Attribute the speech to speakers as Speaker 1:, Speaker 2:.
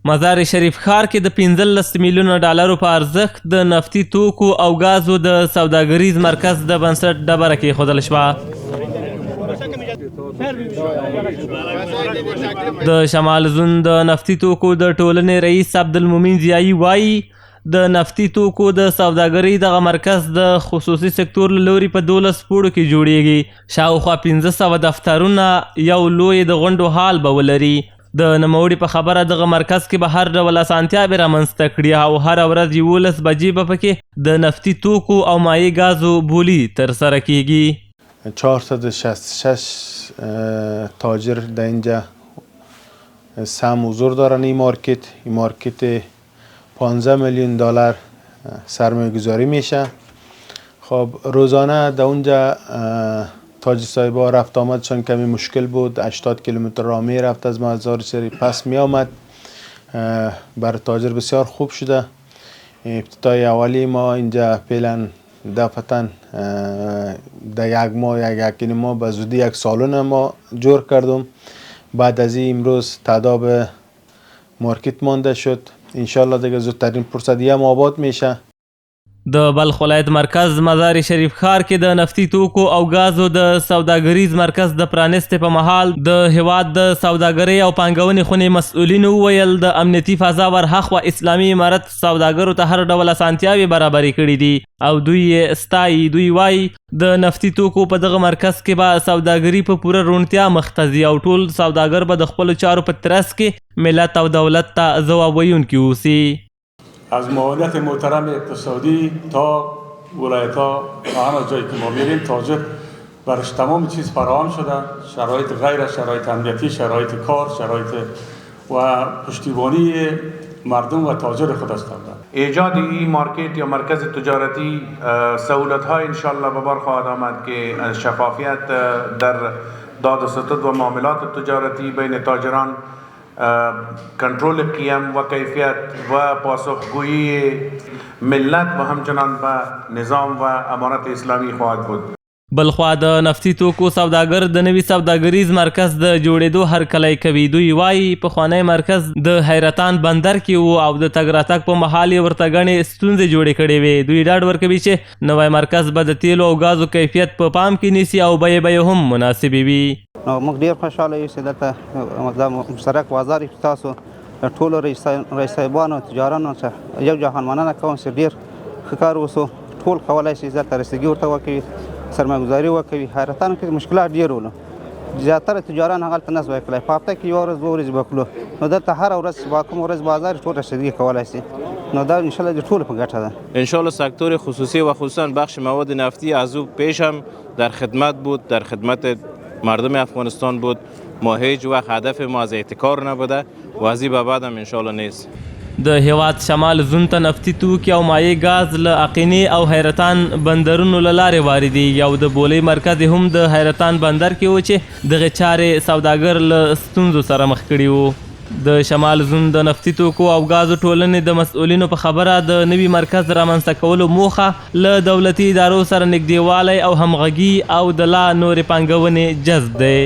Speaker 1: مزار شریف ښار کې د 15 میلیونه ډالرو په ارزښت د نفتي توکو او غازو د سوداګریز مرکز د بنسټ ډبره کېښودل شوه. د شمال زون د نفتي توکو د ټولنې رئیس عبدالمومن ضیایي وایي د نفتي توکو د سوداګرۍ دغه مرکز د خصوصي سکتور له لوري په 12 پوړو کې جوړیږي. شاوخوا 1500 دفترونه یو لوی د غونډو حال به ولري. د نوموړي په خبره دغه مرکز کې به هر ډول اسانتیاوې رامنځته کړي او هره ورځ 11 بجې به پکې د نفتي توکو او مایع ګازو بولي ترسره کیږي.
Speaker 2: 466 تاجر در اینجا سهم حضور دارن. این مارکت 15 میلیون دلار سرمایه گذاری میشه. خب روزانه در اونجا تاجر صاحبا رفت آمدشان کمی مشکل بود. 80 کیلومتر راه می رفت از مزار شریف پس می آمد. برای تاجر بسیار خوب شده. ابتدای اولی ما اینجا فعلا دفعتا در یک ماه یک ماه به زودی یک سالن ما جور کردم. بعد از این امروز تعداد مارکت مانده شد. انشالله دیگه زودترین فرصتی هم آباد میشه.
Speaker 1: د بلخ ولایت مرکز مزار شریف ښار کې د نفتي توکو او غازو د سوداګریز مرکز د پرانستې په مهال د هیواد د سوداګرۍ او پانګونې خونې مسؤلینو وویل د امنیتي فضا ورهاخوا اسلامي امارت سوداګرو ته هر ډول اسانتیاوې برابرې کړي دي او دوی یې ستایي. دوی وایي د نفتي توکو په دغه مرکز کې به سوداګري په پوره روڼتیا مخ ته ځي او ټول سوداګر به د خپلو چارو په ترڅ کې ملت او دولت ته ځواب ویونکي اوسي.
Speaker 3: از معاونت محترم اقتصادی تا ولایت ها و همه جایی که ما میریم تاجر برش تمام چیز فراهم شده. شرایط غیر شرایط امنیتی، شرایط کار، شرایط و پشتیبانی مردم و تاجر خود هستند.
Speaker 4: ایجاد این مارکت یا مرکز تجارتی سهولت های انشالله به بار خواهد آمد که شفافیت در داد و ستد و معاملات تجارتی بین تاجران، کنترل قیم و کیفیت و پاسخگویی ملت و همچنان به نظام و امانت اسلامی خواهد بود.
Speaker 1: بلخوا د نفتي توکو سوداګر د نوي سوداګریز مرکز د جوړېدو هرکلی کوي. دوی وایي پخوانی مرکز د حیرتان بندر کې و او د تګ راتګ په مهال یې ورته ګڼې ستونزې جوړې کړې وې. دوی ډاډ ورکوي چې نوی مرکز به د تیلو او ګازو کیفیت په پام کې نیسي او بیې به یې هم مناسبې وي.
Speaker 5: موږ ډېر خوشحاله یو چې دلته دا مشترک بازار تاسو ټولو رئیس صاحبانو تجارانو څخه یو جهان مننه کوم چې ډېر ښه کار وسو. ټول کولی شي دلته رسیدګي ورته وکړي، سرمایه‌ګذاري وکړي. حیرتان کې مشکلات ډېر ولو. زیاتره تجاران هغلته نه شوی کړی. په هفته کې یو ورځ 2 ورځې به کړو. نو دلته هره ورځ کوم ورځ بازار ټول رسیدګي کولی شي. نو دا انشاءالله د ټولو په ګټه ده.
Speaker 6: انشاءالله سکتور خصوصی و خصوصا بخش مواد نفتی از او پیش هم در خدمت بود، در خدمت مردم افغانستان بود. ما هیچ وقت هدف ما از احتکار نبوده و از این به بعد هم انشاءالله نیست.
Speaker 1: د هیواد شمال زون ته نفتي توکي او مایع ګاز له اقینې او حیرتان بندرونو له لارې واردېږي او د بولۍ مرکز هم د حیرتان بندر کې و چې دغې چارې سوداګر له ستونزو سره مخ کړي وو. د شمال زون د نفتي توکو او ګازو ټولنې د مسؤلینو په خبره د نوي مرکز رامنځته کولو موخه له دولتي ادارو سره نږدېوالی او همغږي او د لا نورې پانګونې جذب دی.